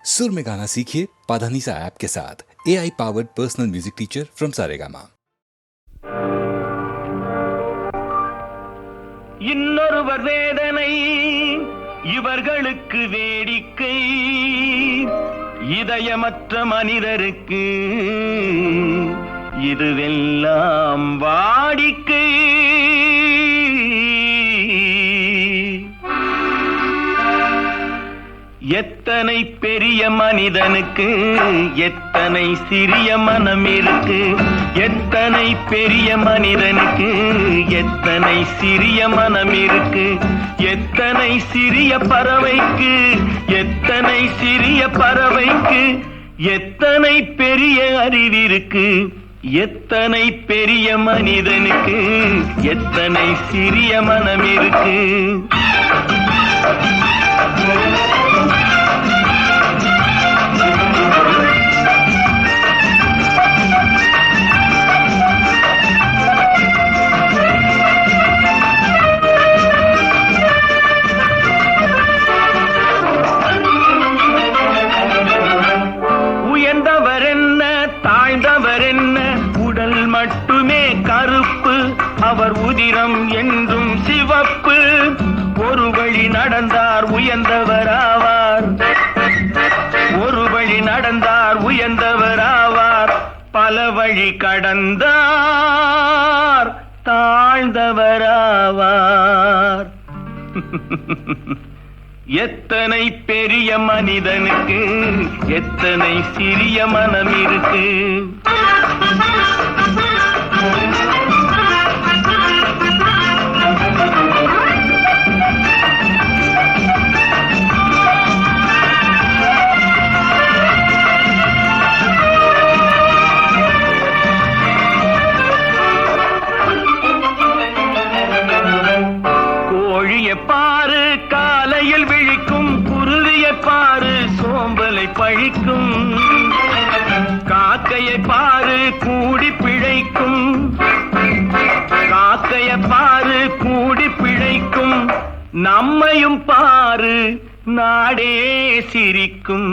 सुर में गाना सीखिए पाधानीसा ऐप के साथ। AI powered personal music teacher from Saregama. இன்னொருவர் வேதனை இவர்களுக்கு வேடிக்கை, இதயமற்ற மனிதருக்கு இதுவெல்லாம் வாடிக்கை. எத்தனை பெரிய மனிதனுக்கு எத்தனை சிறிய மனம் இருக்கு, எத்தனை பெரிய மனிதனுக்கு எத்தனை சிறிய மனம் இருக்கு, எத்தனை சிறிய பறவைக்கு எத்தனை சிறிய பறவைக்கு எத்தனை பெரிய அறிவிருக்கு, எத்தனை பெரிய மனிதனுக்கு எத்தனை சிறிய மனம் இருக்கு. உயர்ந்தவர் என்ன தாழ்ந்தவர் என்ன, உடல் மட்டுமே கருப்பு, அவர் உதிரம் என்றும் சிவப்பு. ஒரு வழி நடந்தார் உயர்ந்தவர் ஆவார், ஒரு வழி நடந்தார் உயர்ந்தவர் ஆவார், பல வழி கடந்தார் தாழ்ந்தவர் ஆவார். எத்தனை பெரிய மனிதனுக்கு எத்தனை சிறிய மனம் இருக்கு. கோழியை பாரு காலையில் விழிக்கும், குருவியை பாரு சோம்பலை பழிக்கும், காக்கையை பாரு கூடி பிழைக்கும், காக்கையை பாரு கூடி பிழைக்கும், நம்மையும் பாரு நாடே சிரிக்கும்.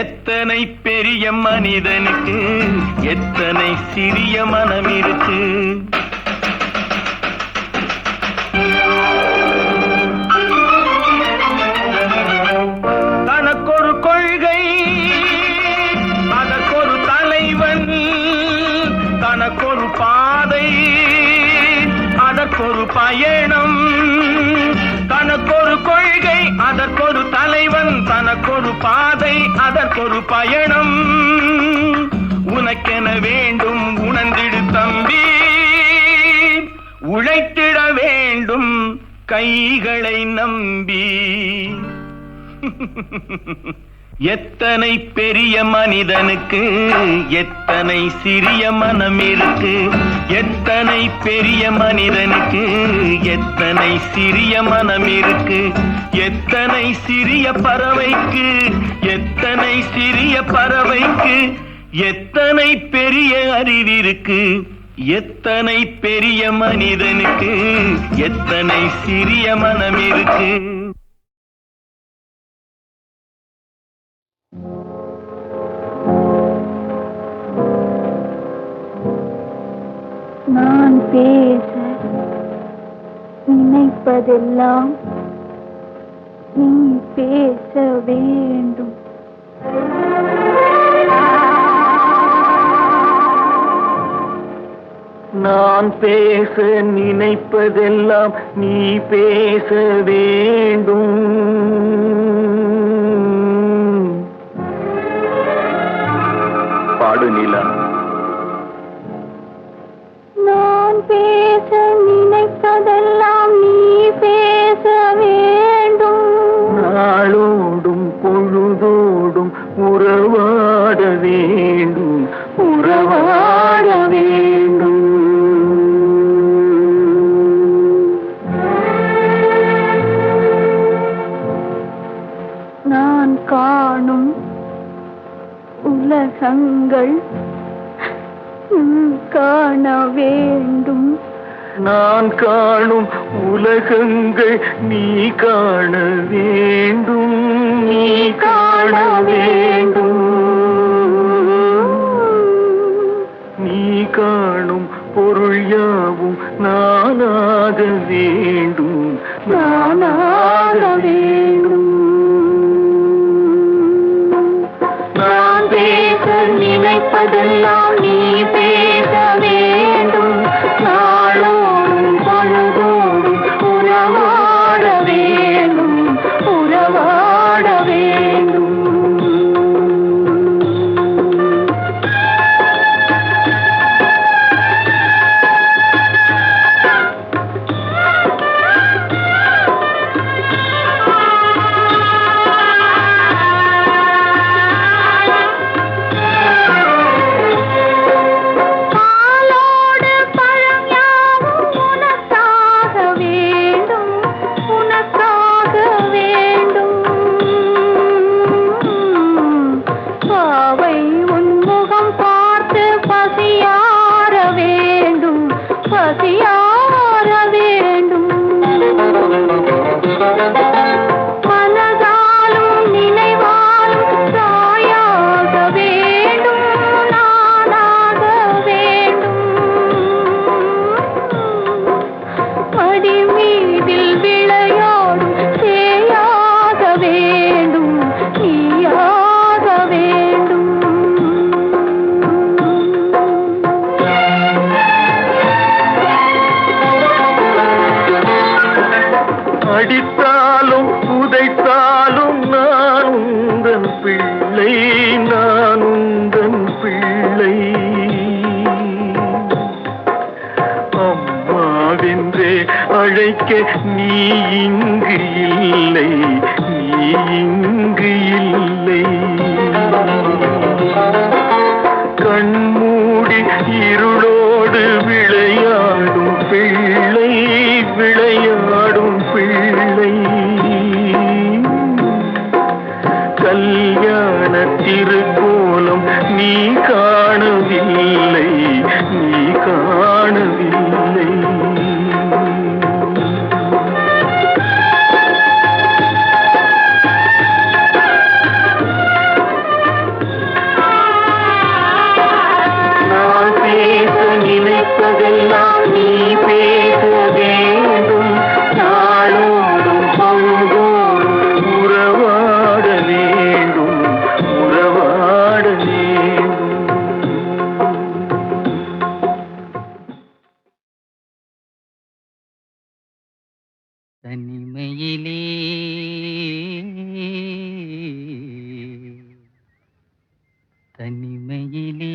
எத்தனை பெரிய மனிதனுக்கு எத்தனை சிறிய மனம் இருக்கு. தனக்கொரு கொள்கை அதற்கொரு தலைவன், தனக்கொரு பாதை அதற்கொரு பயணம், தனக்கொரு கொள்கை அதற்கொரு தலைவன், தனக்கொரு பாதை அதற்கொரு பயணம். உனக்கென வேண்டும் உணர்ந்திடு தம்பி, உழைத்திட வேண்டும் கைகளை நம்பி. எத்தனை பெரிய மனிதனுக்கு எத்தனை சிறிய மனம் இருக்கு, எத்தனை பெரிய மனிதனுக்கு எத்தனை சிறிய மனம் இருக்கு, எத்தனை சிறிய பறவைக்கு எத்தனை சிறிய பறவைக்கு எத்தனை பெரிய அறிவிருக்கு, எத்தனை பெரிய மனிதனுக்கு எத்தனை சிறிய மனம் இருக்கு. நான் பேச நினைப்பதெல்லாம் நீ பேச வேண்டும். நான் பேச நினைப்பதெல்லாம் நீ பேச வேண்டும். பாடு நிலா. நான் பேச நினைப்பதெல்லாம் நீ பேச வேண்டும். நாளோடும் பொழுதோடும் உறவாட வேண்டும், உறவாட வேண்டும். நான் காணும் உலகங்கள் காண வேண்டும். நான் காணும் உலகங்கள் நீ காண வேண்டும். காண வேண்டும். நீ காணும் பொருள் யாவும் நானாக வேண்டும், நானாக வேண்டும். நான் பேச நினைப்பதெல்லாம் நீ பேச வேண்டும். நாளோடும் பொழுதோடும் உறவாட வேண்டும், உறவாட வேண்டும். அடித்தாலும் உதைத்தாலும் நான் உந்தன் பிள்ளை, நான் உந்தன் பிள்ளை. அம்மாவென்றே அழைக்க நீ இங்கு இல்லை, நீ இங்கு இல்லை. கண்மூடி இருளோடு விளையாடும் பிள்ளை, விளையாடும் பிள்ளை. கல்யாண திருக்கோலம் நீ காணவில்லை, நீ காணவில்லை. நான் பேச நினைப்பதெல்லாம் நீ பேச வேண்டும். நாளோடும் பொழுதோடும் உறவாட வேண்டும், உறவாட வேண்டும். தனிமையிலே தனிமையிலே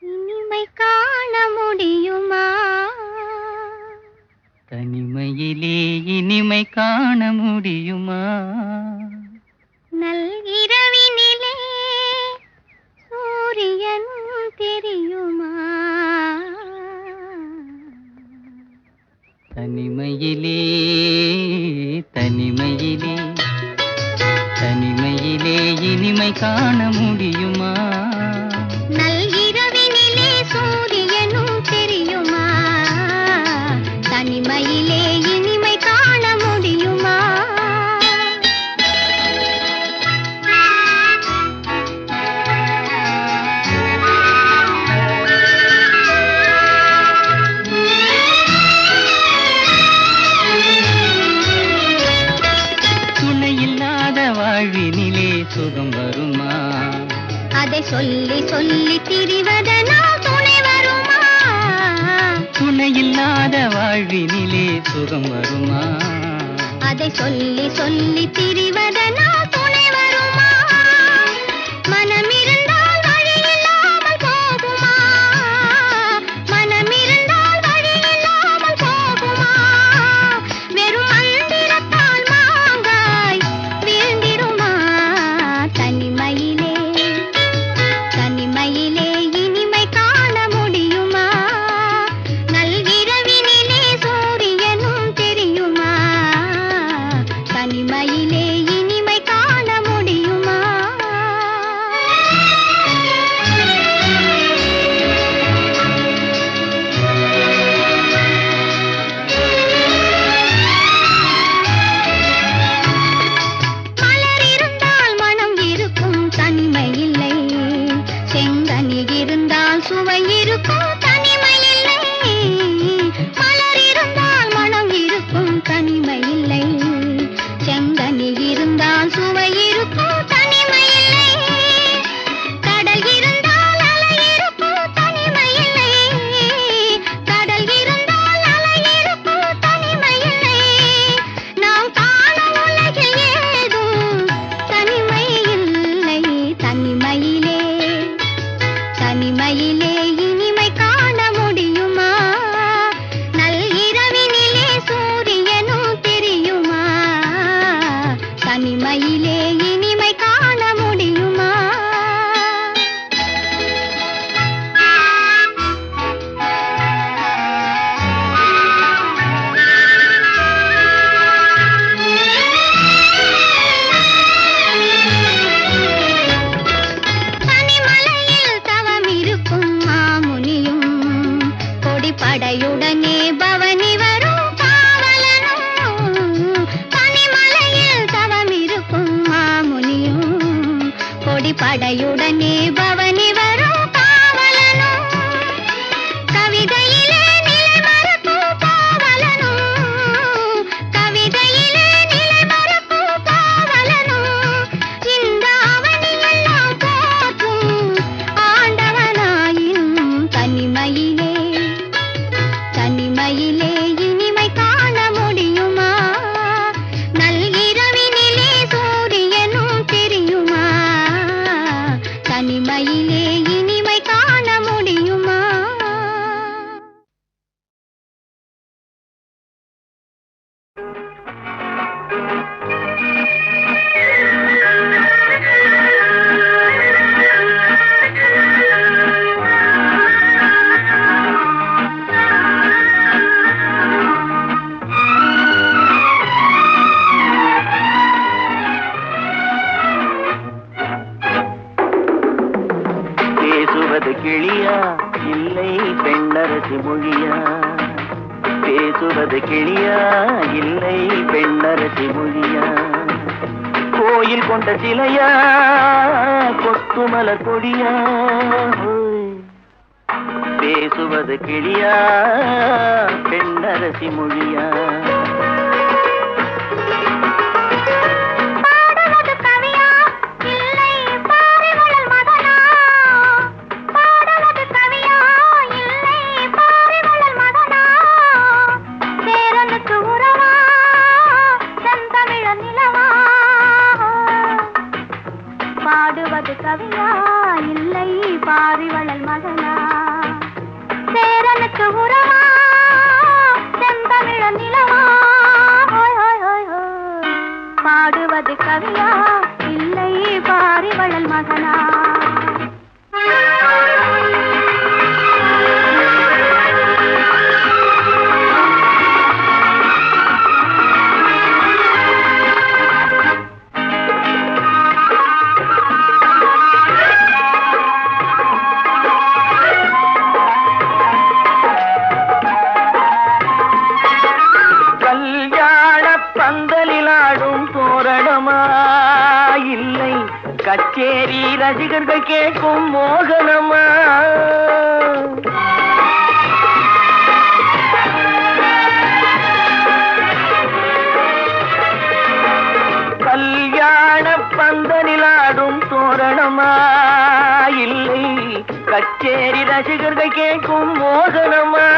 இனிமை காண முடியுமா? தனிமையிலே இனிமை காண முடியுமா? நல்கிரவினிலே சூரியனும் தெரியுமா? தனிமையிலே தனிமையிலே தனிமையிலே இனிமை காண முடியுமா? நல்கிரவினிலே சூரியனும் தெரியுமா? தனிமையிலே இனிமை காண முடியுமா? துணையில்லாத வாழ்வினிலே சுகம் வருமா? அதை சொல்லி சொல்லி திரிவதனால் துணை வருமா? துணையில்லாத வாழ்வினிலே சுகம் வருமா? அதை சொல்லி சொல்லி திரிவதனால் துணை வருமா? மனமிருந்தால் வழி இல்லாமல் போகுமா? மனமிருந்தால் வழி இல்லாமல் போகுமா? வெறும் மந்திரத்தால் மாங்காய் வீழ்ந்திடுமா? தனிமையிலே தனிமையிலே இனிமை காண முடியுமா? நல்கிரவினிலே சூரியனும் தெரியுமா? தனிமையிலே இனிமை காண முடியுமா? மலர் இருந்தால் மனம் தனிமையிலே இனிமை காண முடியுமா? படையுடனே பவனி வரும் காவலனும், பனிமலையில் தவம் இருக்கும் மாமுனியும், கொடி படையுடனே பவனி வரும் காவலனும், கவிதையிலே நிலை மறக்கும் பாவலனும், கவிதையிலே நிலை மறக்கும் பாவலனும், இந்த அவனியெல்லாம் போற்றும் ஆண்டவனாயின் தனிமையிலே தனிமையிலே இனிமை காண முடியுமா? நல்கிரவினிலே சூரியனும் தெரியுமா? தனிமையிலே இனிமை காண முடியுமா? கிளியா இல்லை பெண்ணரசி மொழியா? பேசுவது கிளியா இல்லை பெண்ணரசி மொழியா? கோயில் கொண்ட சிலையா கொத்துமல கொடியா? பேசுவது கிளியா பெண்ணரசி மொழியா? பாடுவது கவியா இல்லை பாரிவளல் மகனா? சேரனுக்கு உறவா செந்தமிழ நிலவா? பாடுவது கவியா இல்லை பாரிவளல் மகனா? கச்சேரி ரசிகர்கள் கேட்கும் மோகனமா? கல்யாண பந்தலிலாடும் தோரணமா? இல்லை கச்சேரி ரசிகர்கள் கேட்கும் மோகனமா?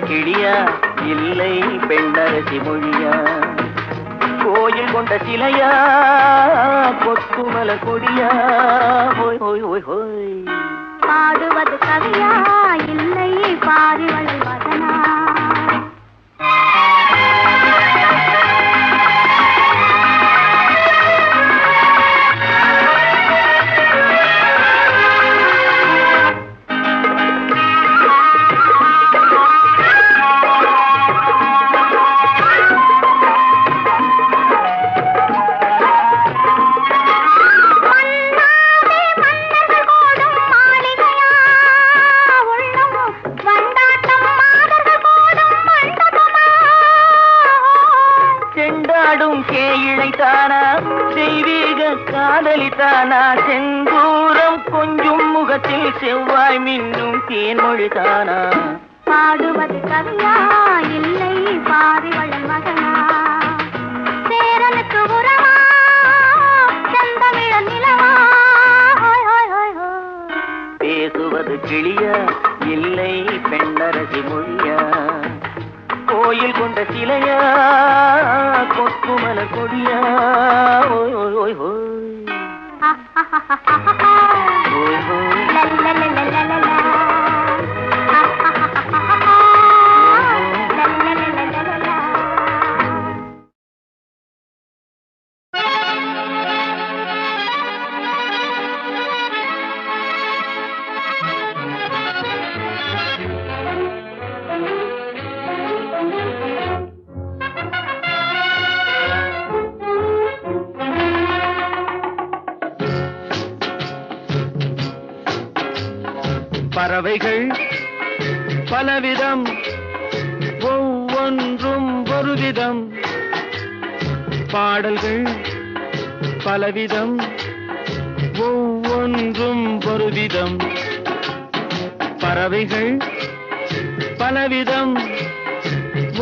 கிளியா இல்லை பெண்ணரசி மொழியா? கோயில் கொண்ட சிலையா கொத்துமல கொடியா? ஹோய் ஹோய் ஹோய் ஹோய். பாடுவது கவியா இல்லை பாரிவளல் மகனா? தானா தெய்வீக காதலித்தானா? செந்தூரம் கொஞ்சம் முகத்தில் செவ்வாய் மின்னும் தேன்மொழி தானா? பாடுவது கவியா இல்லை பாரிவளல் மகனா? சேரனுக்கு உறவா செந்தமிழ நிலவா? பேசுவது கிளியா இல்லை பெண்ணரசி மொழியா? கோயில் கொண்ட சிலையா மலர் கொடியா ஓய் ஓய் ஓய் ஓய் ஓய் ஓய் பறவைகள் பலவிதம் ஒவ்வொன்றும் ஒரு விதம் பாடல்கள் பலவிதம் ஒவ்வொன்றும் ஒரு விதம் பறவைகள் பலவிதம்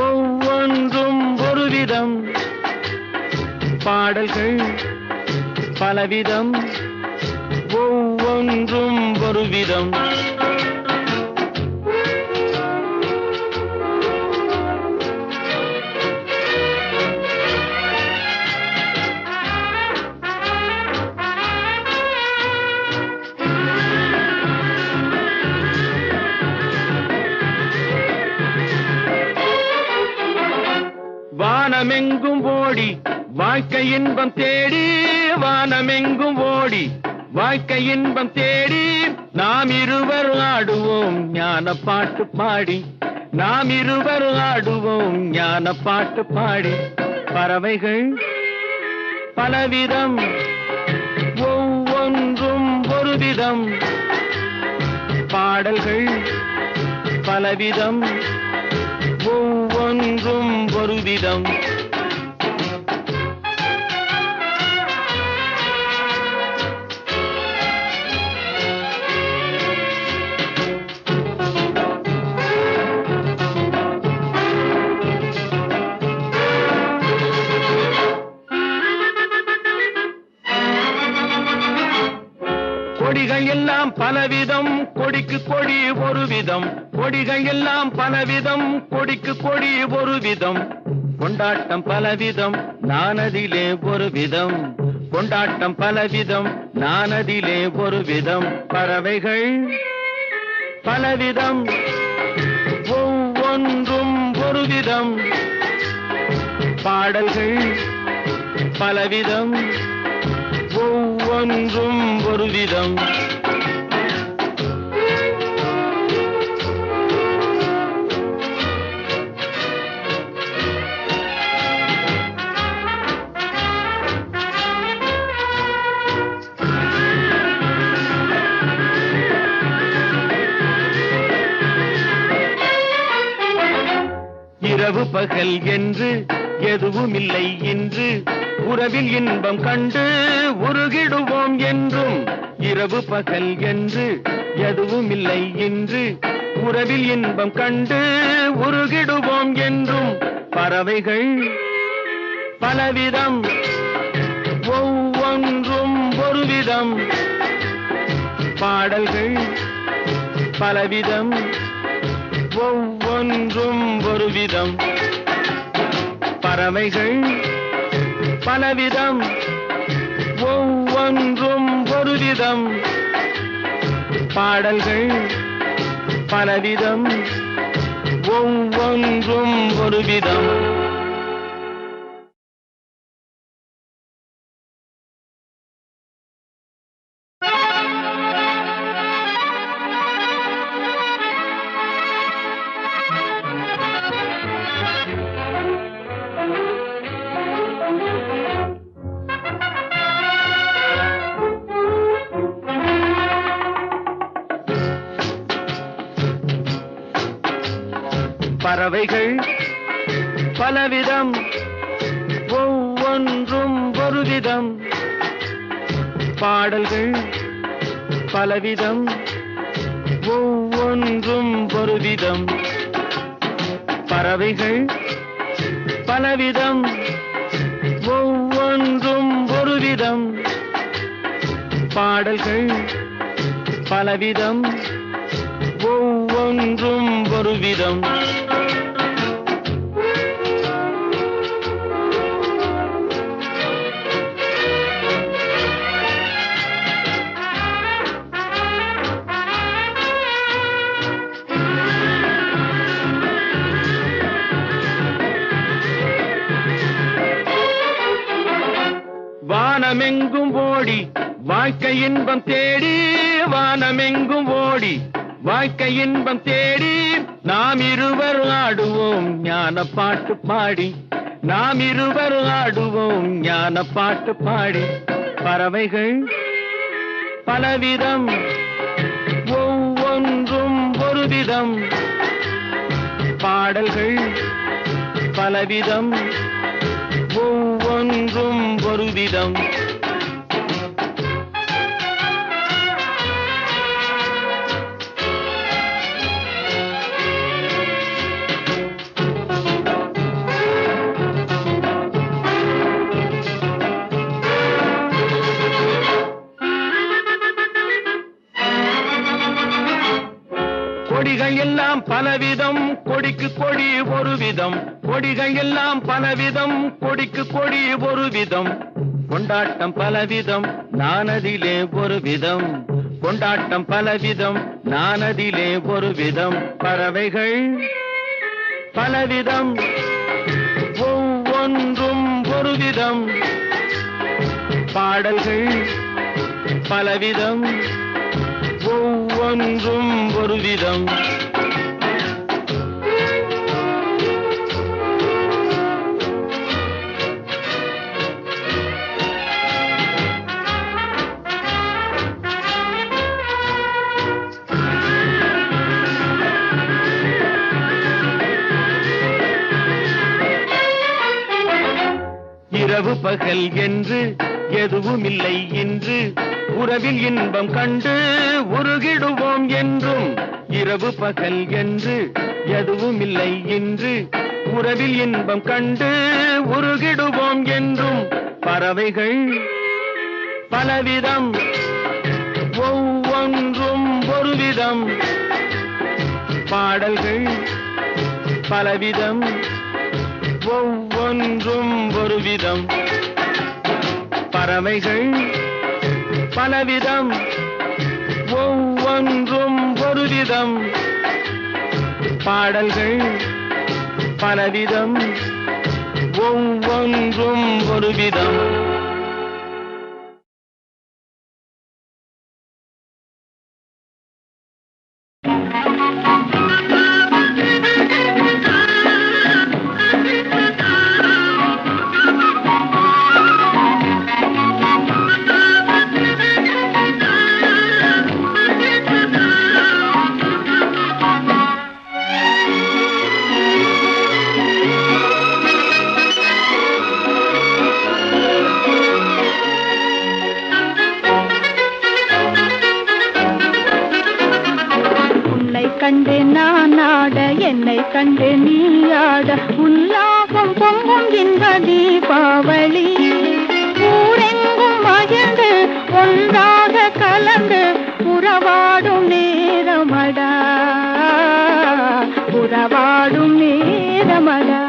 ஒவ்வொன்றும் ஒரு விதம் பாடல்கள் பலவிதம் ஒவ்வொன்றும் ஒரு விதம் வானமெங்கும் ஓடி வாழ்க்கை இன்பம் தேடி வானமெங்கும் ஓடி வாழ்க்கை இன்பம் தேடி நாம் இருவர் ஆடுவோம் ஞான பாட்டு பாடி நாம் இருவர் ஆடுவோம் ஞான பாட்டு பாடி பறவைகள் பலவிதம் ஒவ்வொன்றும் ஒரு விதம் பாடல்கள் பலவிதம் ஒவ்வொன்றும் ஒரு விதம் கொடிகள் எல்லாம் பலவிதம் கொடிக்கு கொடி ஒரு விதம் கொடிகள் எல்லாம் பலவிதம் கொடிக்கு கொடி ஒரு விதம் கொண்டாட்டம் பலவிதம் நானதிலே ஒரு விதம் கொண்டாட்டம் பலவிதம் நானதிலே ஒரு விதம் பறவைகள் பலவிதம் ஒவ்வொன்றும் ஒரு விதம் பாடல்கள் பலவிதம் ஒவ்வொன்றும் ஒரு விதம் இரவு பகல் என்று எதுவுமில்லை என்று உறவில் இன்பம் கண்டு உருகிடுவோம் என்றும் இரவு பகல் என்று எதுவுமில்லை என்று உறவில் இன்பம் கண்டு உருகிடுவோம் என்றும் பறவைகள் பலவிதம் ஒவ்வொன்றும் ஒரு விதம் பாடல்கள் பலவிதம் ஒவ்வொன்றும் ஒரு விதம் பறவைகள் பலவிதம் ஒவ்வொன்றும் ஒரு விதம் பாடல்கள் பலவிதம் ஒவ்வொன்றும் ஒரு விதம் பறவைகள் பலவிதம் ஒவ்வொன்றும் ஒரு விதம் பாடல்கள் பலவிதம் ஒவ்வொன்றும் ஒரு விதம் பறவைகள் பலவிதம் ஒவ்வொன்றும் ஒரு விதம் பாடல்கள் பலவிதம் ஒவ்வொன்றும் ஒரு விதம் வானமெங்கும் ஓடி வாழ்க்கை இன்பம் தேடி, வானமெங்கும் ஓடி வாழ்க்கை இன்பம் தேடி, நாம் இருவர் ஆடுவோம் ஞான பாட்டு பாடி, நாம் இருவர் ஆடுவோம் ஞான பாட்டு பாடி. பறவைகள் பலவிதம், ஒவ்வொன்றும் ஒரு விதம், பாடல்கள் பலவிதம், ஒவ்வொன்றும் ஒரு விதம். கொடிகள் எல்லாம் பலவிதம், கொடிக்கு கொடி ஒரு விதம், கொடிகள் எல்லாம் பலவிதம், கொடிக்கு கொடி ஒரு விதம், கொண்டாட்டம் பலவிதம், நானதிலே ஒரு விதம், கொண்டாட்டம் பலவிதம், நானதிலே ஒரு விதம். பறவைகள் பலவிதம், ஒவ்வொன்றும் ஒரு விதம், பாடல்கள் பலவிதம், ஒவ்வொன்றும் ஒரு விதம். இரவு பகல் என்று எதுவுமில்லை இன்று, உறவில் இன்பம் கண்டு உருகிடுவோம் என்றும். இரவு பகல் என்று எதுவுமில்லை இன்று, உறவில் இன்பம் கண்டு உருகிடுவோம் என்றும். பறவைகள் பலவிதம், ஒவ்வொன்றும் ஒரு விதம், பாடல்கள் பலவிதம், ஒவ்வொன்றும் ஒரு விதம். பறவைகள் பலவிதம், ஒவ்வொன்றும் ஒரு விதம், பாடல்கள் பலவிதம், ஒவ்வொன்றும் ஒரு விதம். கண்டு நான் ஆட, என்னை கண்டு நீ ஆட, உல்லாசம் பொங்கும் இன்ப தீபாவளி. ஊரெங்கும் மகிழ்ந்து ஒன்றாக கலந்து உறவாடும் நேரமடா, உறவாடும் நேரமடா.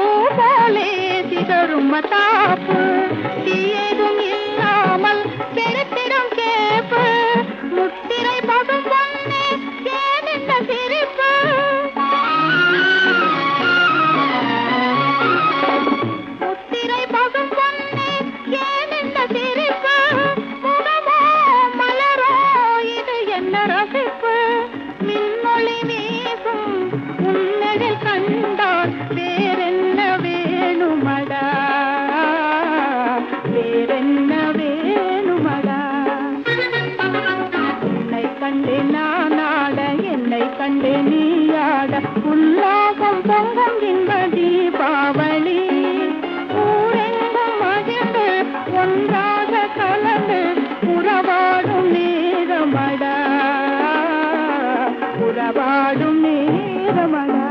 போலே சிதறும் மத்தாப்பு தீயதும் இல்லாமல் கெடுத்திடும் கேப்பு முத்திரை பசும் பொன்னே ஏனென்ன சிரிப்பு முத்திரை பசும் பொன்னே ஏனென்ன சிரிப்பு முகமோ மலரோ இது என்ன ரசிப்பு மின்மொழி வீசும் உன்னதில் கண்டால் வேறென்ன வேணுமடா வேறென்ன வேணுமடா உன்னை கண்டு நான் ஆட என்னை கண்டு நீ ஆட உல்லாசம் பொங்கும் இன்ப தீபாவளி ஊரெங்கும் மகிழ்ந்து ஒன்றாக கலந்து உறவாடும் நேரமடா உறவாடும் நேரமடா.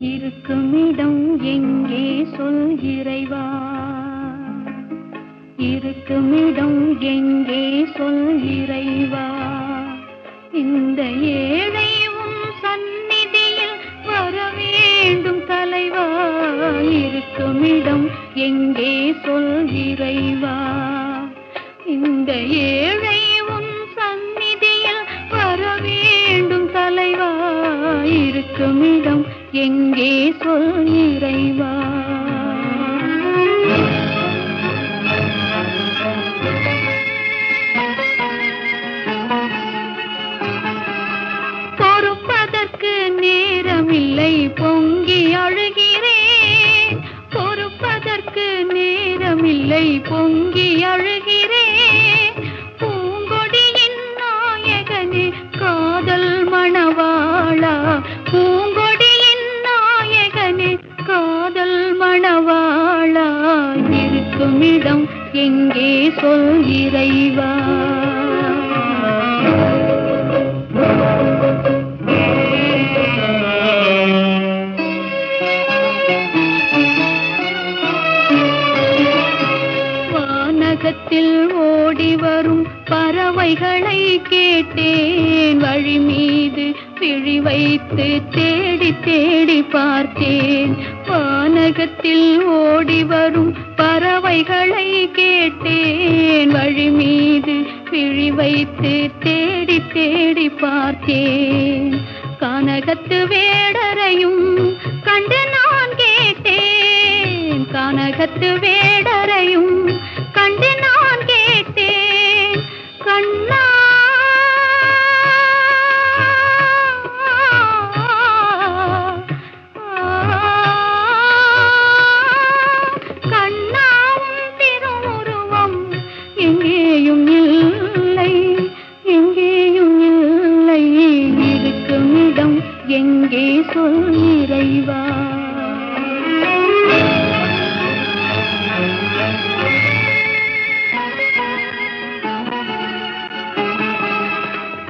இருக்குமிடம் எங்கே சொல் இறைவா இருக்குமிடம் எங்கே சொல் இறைவா இந்த ஏழை உன் சந்நிதியில் வர வேண்டும் தலைவா இருக்குமிடம் எங்கே சொல் இறைவா இந்த ஏழை உன் சந்நிதியில் வர வேண்டும் தலைவா இருக்குமிடம் எங்கே சொல் இறைவா பொறுப்பதற்கு நேரமில்லை பொங்கி அழுகிறேன் பொறுப்பதற்கு நேரமில்லை பொங்கி அழுகிறேன் பூங்கொடியின் நாயகனே காதல் மணவாளா பூங்கொடியின் நாயகனே காதல் மணவாளா இருக்குமிடம் எங்கே சொல் இறைவா வானகத்தில் ஓடி வரும் பறவைகளை கேட்டேன் வழி மீது விழி வைத்து தேடி தேடி பார்த்தேன் வானகத்தில் ஓடி வரும் பறவைகளை கேட்டேன் வழி மீது விழி வைத்து தேடி தேடி பார்த்தேன் கானகத்து வேடரையும் கண்டு நான் கேட்டேன் கானகத்து வேடரையும் கண்டு நான் கேட்டேன் கண்ணா கண்ணாவும் திருவுருவம் எங்கேயும் இல்லை எங்கேயும் இல்லை இருக்குமிடம் எங்கே சொல் இறைவா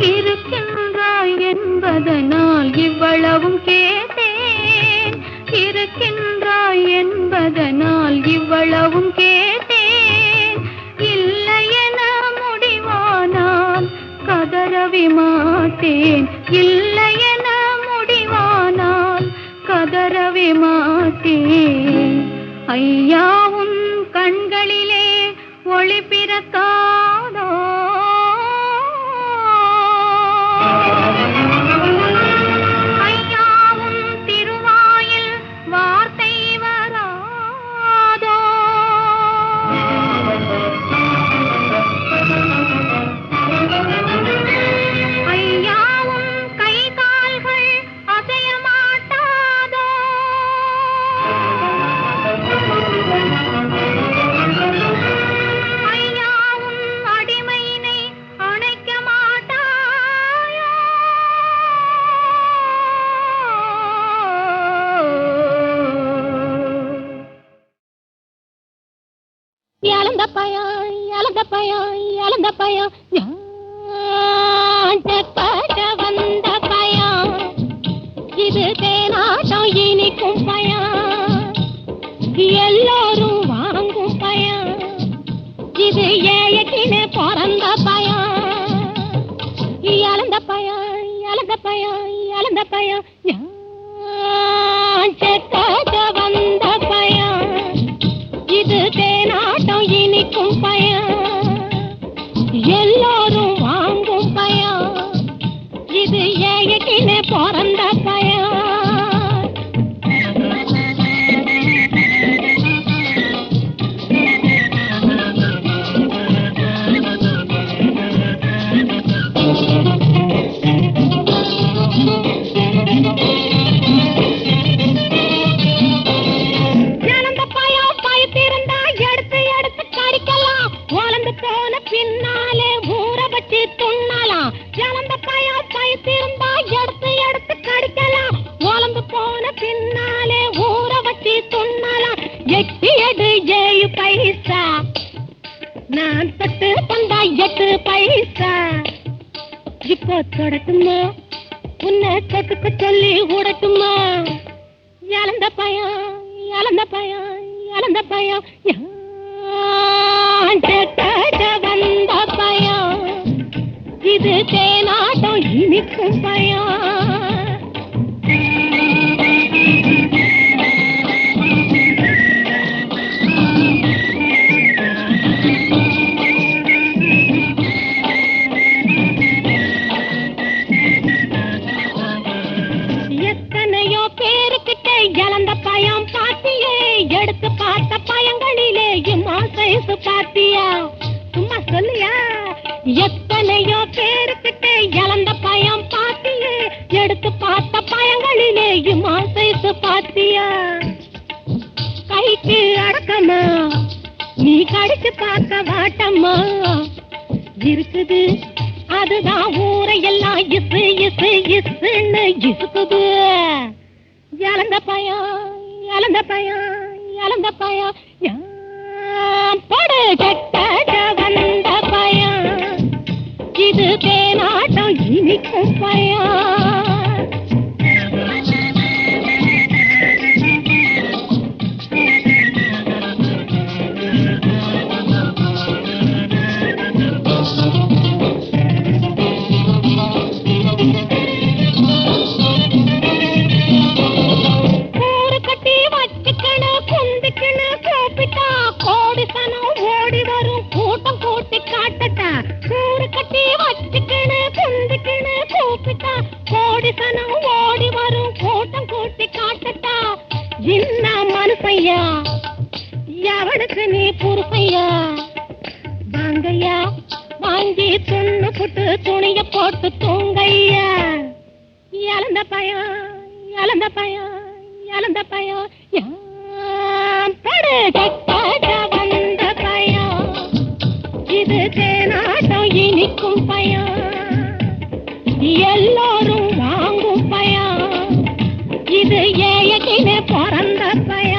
இருக்கின்றாய் என்பதனால் இவ்வளவும் கேட்டேன் இருக்கின்றாய் என்பதனால் இவ்வளவும் கேட்டேன் இல்லை என முடிவானால் கதறவே மாட்டேன் இல்லை என முடிவானால் கதறவே மாட்டேன் ஐயா உன் கண்களிலே ஒளி பிறக்காதோ ஐயாவும் திருவாயில் வார்த்தை வராதோ ஐயாவும் கை கால்கள் அசைய மாட்டாதோ ஐயாவும் அடிமையினை அணைக்க மாட்டாயோ இழந்த பயம் இழந்த பயம் இழந்த பயம் ஞானப்பட வந்த பயம் இது தேனாட்டம் இனிக்கும் பயம் எல்லோரும் வாங்கும் பயம் இது ஏழைக்கின பிறந்த பயம் இழந்த பயம் இழந்த பயம் செக்காத வந்த பயம் இது தேனாட்டம் இனிக்கும் பயம் எல்லோரும் வாங்கும் பயம் இது ஏகினே பிறந்த பயம் நான் பட்டு பந்தா 8 பைசா இப்போ தொடட்டுமா உன்னை தொட்டுக்க சொல்லி விடட்டுமா இழந்த பயம் இழந்த பயம் இழந்த பயம் வந்த பயம் இது தேனாட்டம் இனிக்கும் பயம் பாத்தியா சும்மா சொல்லியா எத்தனையோ பேருக்கிட்ட இழந்த பயம் பாத்தியே எடுத்து பார்த்த பயங்களிலே இம்மா சைசு பாத்தியா கைக்கு அடக்கமா நீ கடிச்சு பார்க்க வாட்டம்மா இருக்குது அதுதான் ஊரையெல்லாம் இசு இசு இசுன்னு இசுக்குது இழந்த பயம் இழந்த பயம் இழந்த பயம் படு கெட்ட வந்த பயம் இது தேனாட்டம் இனிக்கும் பயம் ஓடி வரும் கூட்டம் கூட்டி காட்டட்டா என்ன மனுஷையா எவனுக்கு நீ புருஷையா வாங்கையா வாங்கி துண்ணு புட்டு துணிய போட்டு தூங்கையா இழந்த பயம் இழந்த பயம் இழந்த பயம் படு கெட்ட வந்த பயம் இது தேனாட்டம் இனிக்கும் பயம் எல்லோரும் வாங்கும் பயம் இது ஏகினே பிறந்த பயம்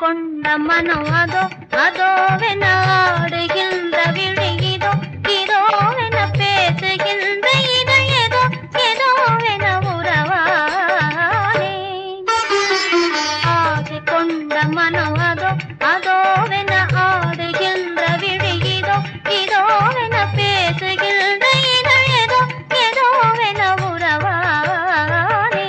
கொண்ட மனம் அதோ அதோவென ஆடுகின்ற விழியிதோ இதோவென பேசுகின்ற இதயதோ ஏதோவென உறவானே ஆசை கொண்ட மனம் அதோ அதோவென ஆடுகின்ற விழியிதோ இதோவென பேசுகின்ற இதயதோ ஏதோவென உறவானே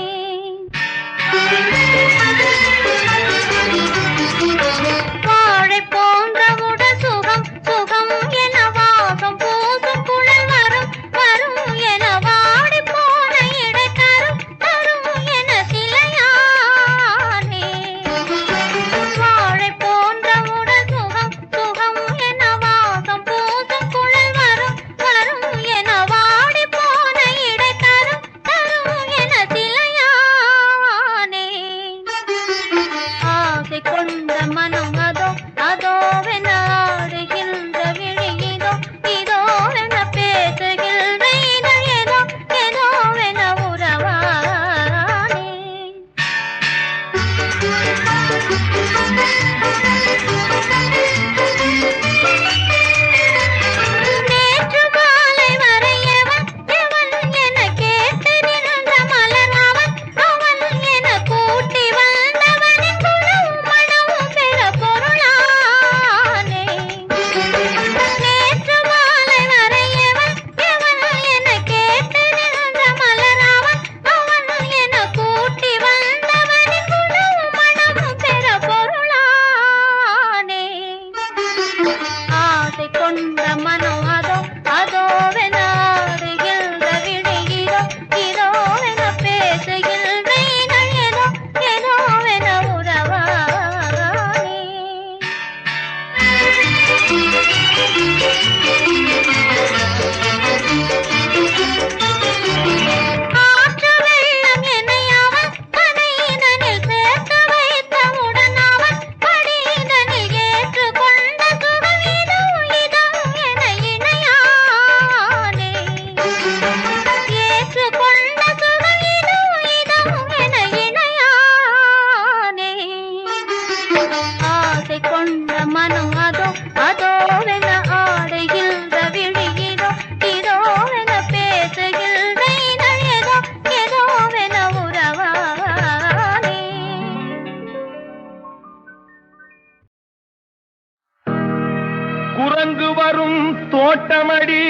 வாழை போன்ற உடல் சுகம் சுகம் என வாசம் பூசும் குழல் வரும் வரும் என வாடி போன இடை தரும் தரும் என சிலையானே தோட்டமடி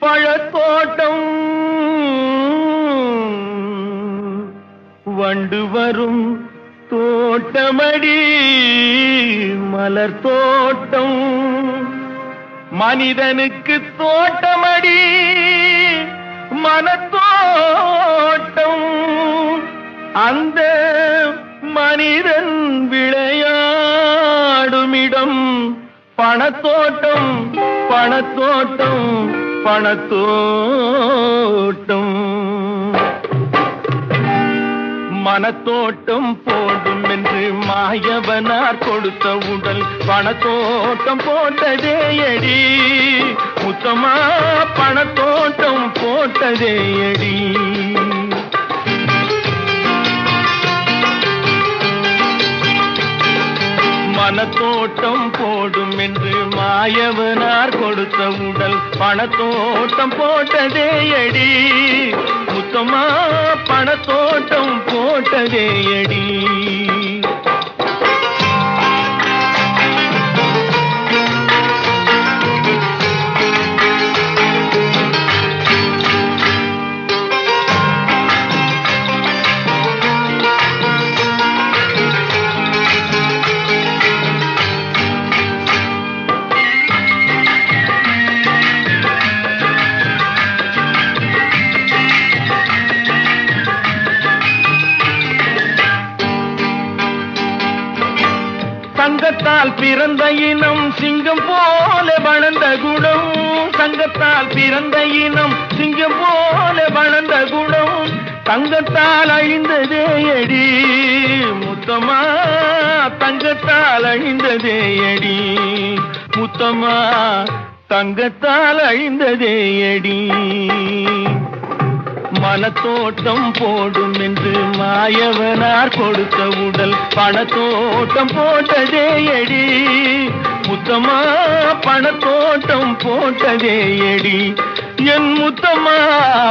பழத்தோட்டம் வண்டு வரும் தோட்டமடி மலர் தோட்டம் மனிதனுக்கு தோட்டமடி மனத்தோட்டம் அந்த மனிதன் விளையாடுமிடம் பணத்தோட்டம் பணத்தோட்டம் பணத்தோட்டம் மனத்தோட்டம் போடும் என்று மாயவனார் கொடுத்த உடல் பணத்தோட்டம் போட்டதே அடி முத்தமா பணத்தோட்டம் போட்டதே அடி மனத்தோட்டம் போடும் என்று மாயவனார் கொடுத்த உடல் பணத்தோட்டம் போட்டதே அடி முத்தமா பணத்தோட்டம் போட்டதே அடி சங்கத்தால் பிறந்த இனம் சிங்கம் போல வளர்ந்த குணம் சங்கத்தால் பிறந்த இனம் சிங்கம் போல வளர்ந்த குணம் தங்கத்தால் அழிந்ததே அடி முத்தமா தங்கத்தால் அழிந்ததே அடி முத்தமா தங்கத்தால் அழிந்ததே அடி மனத்தோட்டம் போடும் என்று மாயவனார் கொடுத்த உடல் பணத்தோட்டம் போட்டதே அடி முத்தமா பணத்தோட்டம் போட்டதே அடி என் முத்தமா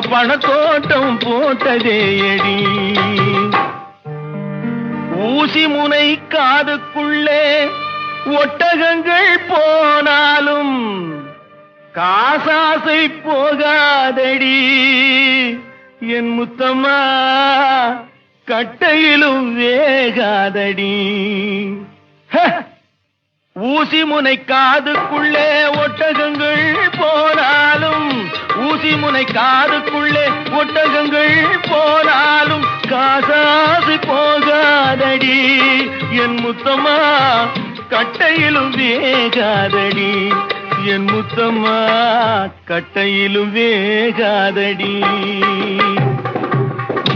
பணத்தோட்டம் போட்டதே அடி ஊசி முனை காதுக்குள்ளே ஒட்டகங்கள் போனாலும் காசாசை போகாதடி என் முத்தம்மா கட்டையிலும் வேகாதடி ஊசி முனை காதுக்குள்ளே ஒட்டகங்கள் போனாலும் ஊசி முனை காதுக்குள்ளே ஒட்டகங்கள் போனாலும் காசாசை போகாதடி என் முத்தம்மா கட்டையிலும் வேகாதடி என் முத்தம்மா கட்டையிலும் வேகாதடி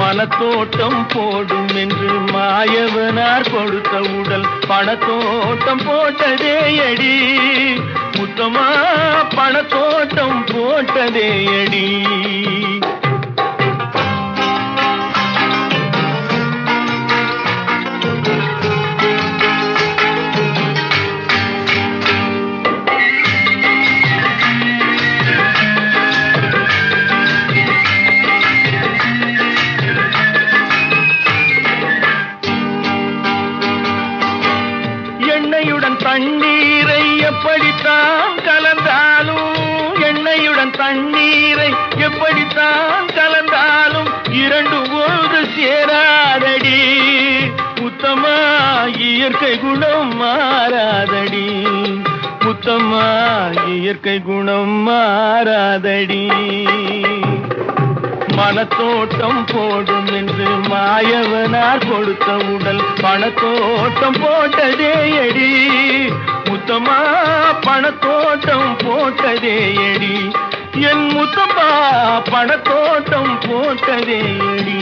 மனத்தோட்டம் போடும் என்று மாயவனார் கொடுத்த உடல் பணத்தோட்டம் போட்டதே அடி முத்தமா பணத்தோட்டம் போட்டதே அடி எண்ணெயுடன் தண்ணீரை எப்படித்தான் கலந்தாலும் எண்ணெயுடன் தண்ணீரை எப்படித்தான் கலந்தாலும் இரண்டு ஒன்று சேராதடி முத்தமா இயற்கை குணம் மாறாதடி முத்தமா இயற்கை குணம் மாறாதடி மனத்தோட்டம் போடும் என்று மாயவனார் கொடுத்த உடல் பணத்தோட்டம் போட்டதே அடி முத்தமா பணத்தோட்டம் போட்டதே அடி என் முத்தமா பணத்தோட்டம் போட்டதே அடி